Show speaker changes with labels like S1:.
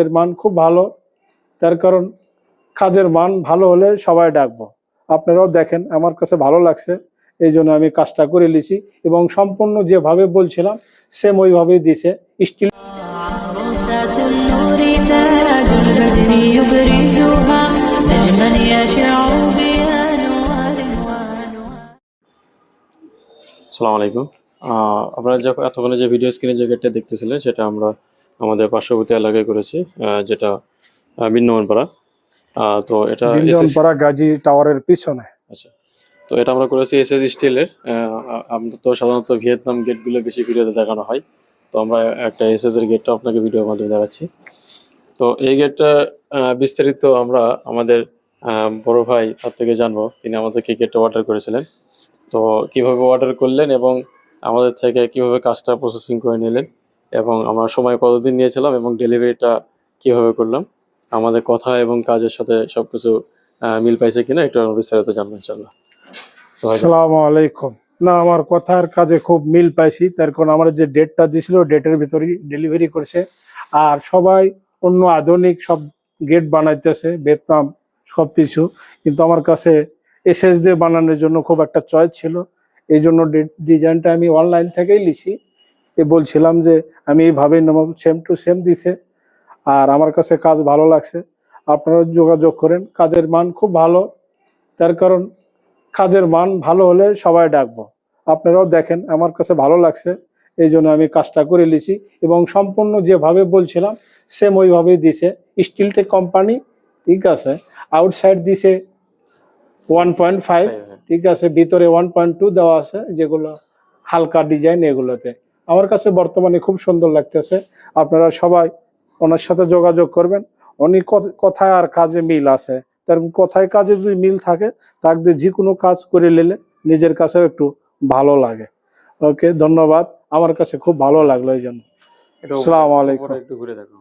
S1: এর মান খুব ভালো, তার কারণ কাজের মান ভালো হলে সবাই ডাকবো। আপনারাও দেখেন আমার কাছে ভালো লাগছে, এই জন্য আমি কাজটা করে নিয়েছি এবং সম্পূর্ণ যেভাবে বলছিলাম সেম ওইভাবেই দিছে। স্টিল
S2: আসসালামু আলাইকুম। আপনারা যখন এতক্ষণে যে ভিডিও স্ক্রিনে যে গেটটা দেখতেছিলেন সেটা আমরা আমাদের পার্শ্ববর্তী এলাকায় করেছি, যেটা বিন্নমনপাড়া। তো এটা
S1: বিন্নমনপাড়া গাজী টাওয়ারের পিছনে।
S2: আচ্ছা, তো এটা আমরা করেছি এসএস স্টিলের। আমরা তো সাধারণত ভিয়েতনাম গেটগুলো বেশি ভিডিওতে দেখানো হয়, তো আমরা একটা এসএস এর গেটটা আপনাকে ভিডিওর মাধ্যমে দেখাচ্ছি। তো এই গেটটা বিস্তারিত আমরা আমাদের বড় ভাই তার থেকে জানবো, তিনি আমাদেরকে গেটটা অর্ডার করেছিলেন। তো কিভাবে অর্ডার করলেন এবং আমাদের থেকে কিভাবে কাজটা প্রসেসিং করে নিলেন এবং আমরা সময় কতদিন নিয়েছিলাম এবং ডেলিভারিটা কিভাবে করলাম, আমাদের কথা এবং কাজের সাথে সবকিছু মিল পাইছে কিনা একটু বিস্তারিত জানবো ইনশাল্লাহ।
S1: আসসালামু আলাইকুম। না, আমার কথার কাজে খুব মিল পাইছি, তার কারণ আমার যে ডেটটা দিছিল ডেটের ভিতরেই ডেলিভারি করছে। আর সবাই অন্য আধুনিক সব গেট বানাইতেছে, ভিয়েতনাম সব কিছু, কিন্তু আমার কাছে এসএস দিয়ে বানানোর জন্য খুব একটা চয়েস ছিল, এই জন্য ডিজাইনটা আমি অনলাইন থেকেই লিছি। বলছিলাম যে আমি এইভাবেই নেব, সেম টু সেম দিছে। আর আমার কাছে কাজ ভালো লাগছে, আপনারা যোগাযোগ করেন। কাজের মান খুব ভালো, তার কারণ কাজের মান ভালো হলে সবাই ডাকবো। আপনারাও দেখেন আমার কাছে ভালো লাগছে, এই জন্য আমি কাজটা করে নিয়েছি এবং সম্পূর্ণ যেভাবে বলছিলাম সেম ওইভাবেই দিছে। স্টিলটেক কোম্পানি, ঠিক আছে। আউটসাইড দিছে 1.5, ঠিক আছে, ভিতরে 1.2 দেওয়া আছে, যেগুলো হালকা ডিজাইন এগুলোতে। আমার কাছে বর্তমানে খুব সুন্দর লাগতেছে। আপনারা সবাই ওনার সাথে যোগাযোগ করবেন, উনি কথায় আর কাজে মিল আছে। তার কথায় কাজে যদি মিল থাকে তাকে যে কোনো কাজ করে নিলে নিজের কাছেও একটু ভালো লাগে। ওকে, ধন্যবাদ। আমার কাছে খুব ভালো লাগলো এই জন্য। আসসালামু আলাইকুম।
S2: একটু ঘুরে দেখো।